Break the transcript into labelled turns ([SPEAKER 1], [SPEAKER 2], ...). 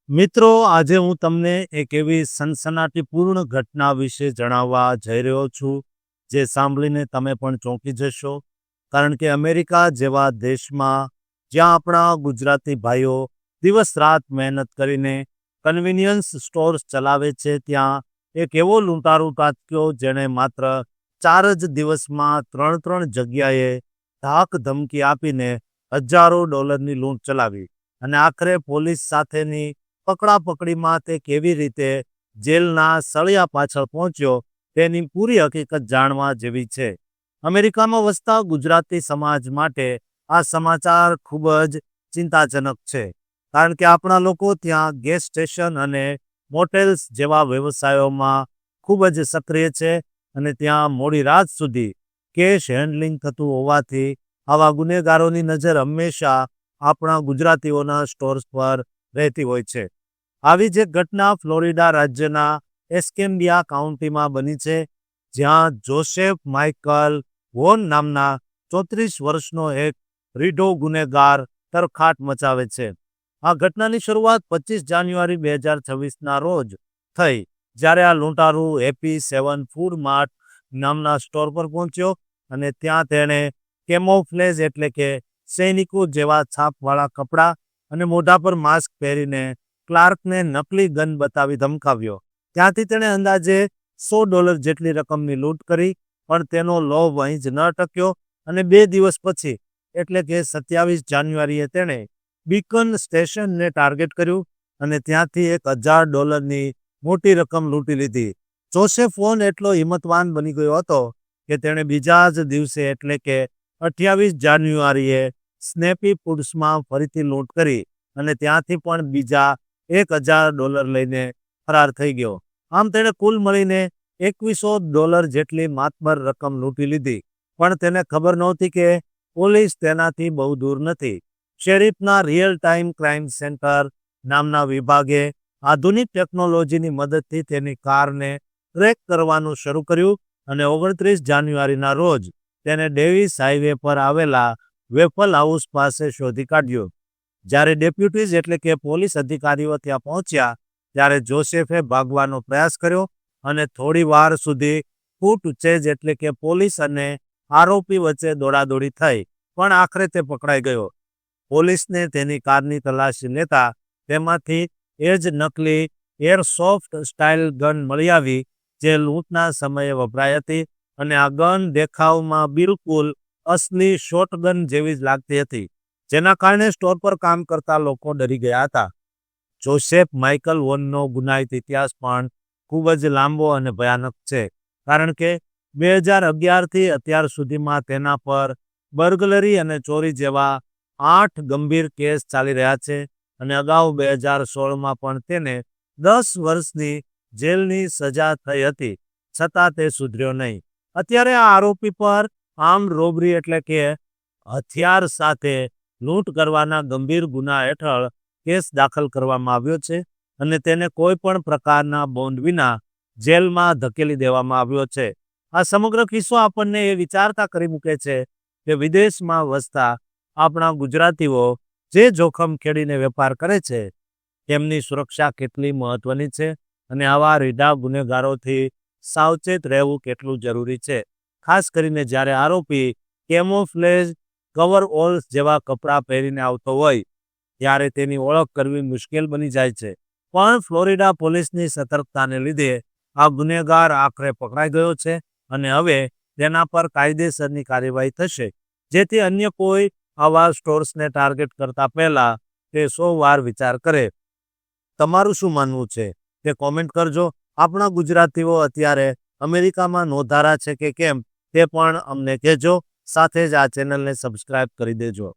[SPEAKER 1] મિત્રો, આજે હું તમને એક એવી સનસનાટીપૂર્ણ ઘટના વિશે જણાવવા જઈ રહ્યો છું, જે સાંભળીને તમે પણ ચોંકી જશો. કારણ કે અમેરિકા જેવા દેશમાં જ્યાં આપણા ગુજરાતી ભાઈઓ દિવસ-રાત મહેનત કરીને કન્વિનિયન્સ સ્ટોર્સ ચલાવે છે, ત્યાં એક એવો લૂંટારૂ ત્રાટક્યો જેણે માત્ર 4 જ દિવસમાં 3 જગ્યાએ ધાક-ધમકી આપીને હજારો ડોલરની લૂંટ ચલાવી. અને આખરે પોલીસ સાથેની પકડાપકડીમાં તે કેવી રીતે જેલના સળિયા પાછળ પહોંચ્યો તેની પૂરી હકીકત જાણવા જેવી છે. અમેરિકામાં વસતા ગુજરાતી સમાજ માટે આ સમાચાર ખૂબ જ ચિંતાજનક છે. કારણ કે આપણા લોકો ત્યાં ગેસ સ્ટેશન અને મોટેલ્સ જેવા વ્યવસાયોમાં ખૂબ જ સક્રિય છે અને ત્યાં મોડી રાત સુધી કેશ હેન્ડલિંગ થતું હોવાથી આવા ગુનેગારોની નજર હંમેશા આપણા ગુજરાતીઓના સ્ટોર્સ પર રહેતી હોય છે. આવી જ એક ઘટના ફ્લોરિડા રાજ્યના એસ્કેમ્બિયા કાઉન્ટીમાં બની છે, જ્યાં જોસેફ માઇકલ વોન નામના 34 વર્ષનો એક રીઢો ગુનેગાર તરખાટ મચાવે છે. આ ઘટનાની શરૂઆત 25 જાન્યુઆરી 2026ના રોજ થઈ, જ્યારે આ લૂંટારૂ હેપી 7 ફૂડ માર્ટ નામના સ્ટોર પર પહોંચ્યો અને ત્યાં તેણે કેમોફ્લેજ એટલે કે સૈનિકો જેવા છાપવાળા કપડાં અને મોઢા પર માસ્ક પહેરીને ક્લાર્કને નકલી ગન બતાવી ધમકાવ્યો. ત્યાંથી તેણે અંદાજે $100 જેટલી રકમની લૂંટ કરી, પણ તેનો લોભ અહીં જ ન ટક્યો અને 2 દિવસ પછી એટલે કે 27 જાન્યુઆરીએ તેણે બીકન સ્ટેશનને ટાર્ગેટ કર્યું અને ત્યાંથી $1000ની મોટી રકમ લૂંટી લીધી. જોસેફ વોન એટલો હિંમતવાન બની ગયો હતો કે તેણે બીજા જ દિવસે એટલે કે 28 જાન્યુઆરીએ સ્નેપી ફૂડ્સમાં ફરીથી લૂંટ કરી અને ત્યાંથી પણ બીજા $1000 લઈને ફરાર થઈ ગયો. આમ તેણે કુલ મળીને $2100 જેટલી માતબર રકમ લૂંટી લીધી. પણ તેને ખબર નહોતી કે પોલીસ તેનાથી બહુ દૂર નથી. શેરિફના રિયલ ટાઈમ ક્રાઇમ સેન્ટર નામના વિભાગે આધુનિક ટેકનોલોજીની મદદથી તેની કારને ટ્રેક કરવાનું શરૂ કર્યું અને 29 જાન્યુઆરીના રોજ તેને ડેવિસ હાઈવે પર આવેલા વેફલ હાઉસ પાસે શોધી કાઢ્યો. જ્યારે ડેપ્યુટીઝ એટલે કે પોલીસ અધિકારીઓ ત્યાં પહોંચ્યા, ત્યારે જોસેફે ભાગવાનો પ્રયાસ કર્યો અને થોડી વાર સુધી ફૂટચેઝ એટલે કે પોલીસ અને આરોપી વચ્ચે દોડાદોડી થઈ, પણ આખરે તે પકડાઈ ગયો. પોલીસને તેની કારની તલાશી લેતા તેમાંથી એ જ નકલી એરસોફ્ટ સ્ટાઇલ ગન મળી આવી, જે લૂંટના સમયે વપરાઈ હતી અને આ ગન દેખાવમાં બિલકુલ અસલી શોટગન જેવી જ લાગતી હતી, જેના કારણે સ્ટોર પર કામ કરતા લોકો ડરી ગયા હતા. જોસેફ માઇકલ વોનનો ગુનાહિત ઇતિહાસ પણ ખૂબ જ લાંબો અને ભયાનક છે, કારણ કે 2011થી અત્યાર સુધીમાં તેના પર બર્ગલરી અને ચોરી જેવા 8 ગંભીર કેસ ચાલી રહ્યા છે અને અગાઉ 2016માં પણ તેને 10 વર્ષની જેલની સજા થઈ હતી, છતાં તે સુધર્યો નહીં. અત્યારે આ આરોપી પર આર્મ્ડ રોબરી એટલે કે હથિયાર સાથે લૂંટ કરવાના ગંભીર ગુના હેઠળ કેસ દાખલ કરવામાં આવ્યો છે અને તેને કોઈ પણ પ્રકારના બોન્ડ વિના જેલમાં ધકેલી દેવામાં આવ્યો છે. આ સમગ્ર કિસ્સો આપણને એ વિચારતા કરી મૂકે છે કે વિદેશમાં વસતા આપણા ગુજરાતીઓ જે જોખમ ખેડીને વેપાર કરે છે, તેમની સુરક્ષા કેટલી મહત્વની છે અને આવા રીઢા ગુનેગારોથી સાવચેત રહેવું કેટલું જરૂરી છે. ખાસ કરીને જ્યારે આરોપી કેમોફ્લેજ કવરઓલ્સ જેવા કપડાં પહેરીને આવતો હોય, ત્યારે તેની ઓળખ કરવી મુશ્કેલ બની જાય છે. પણ ફ્લોરિડા પોલીસની સતર્કતાને લીધે આ ગુનેગાર આખરે પકડાઈ ગયો છે અને હવે તેના પર કાયદેસરની કાર્યવાહી થશે, જેથી અન્ય કોઈ આવા સ્ટોર્સને ટાર્ગેટ કરતા પહેલા તે 100 વાર વિચાર કરે. તમારું શું માનવું છે તે કોમેન્ટ કરજો. આપણા ગુજરાતીઓ અત્યારે અમેરિકામાં નોંધારા છે કે કેમ તે પણ અમને કહેજો. સાથે જ આ ચેનલને સબસ્ક્રાઇબ કરી દેજો.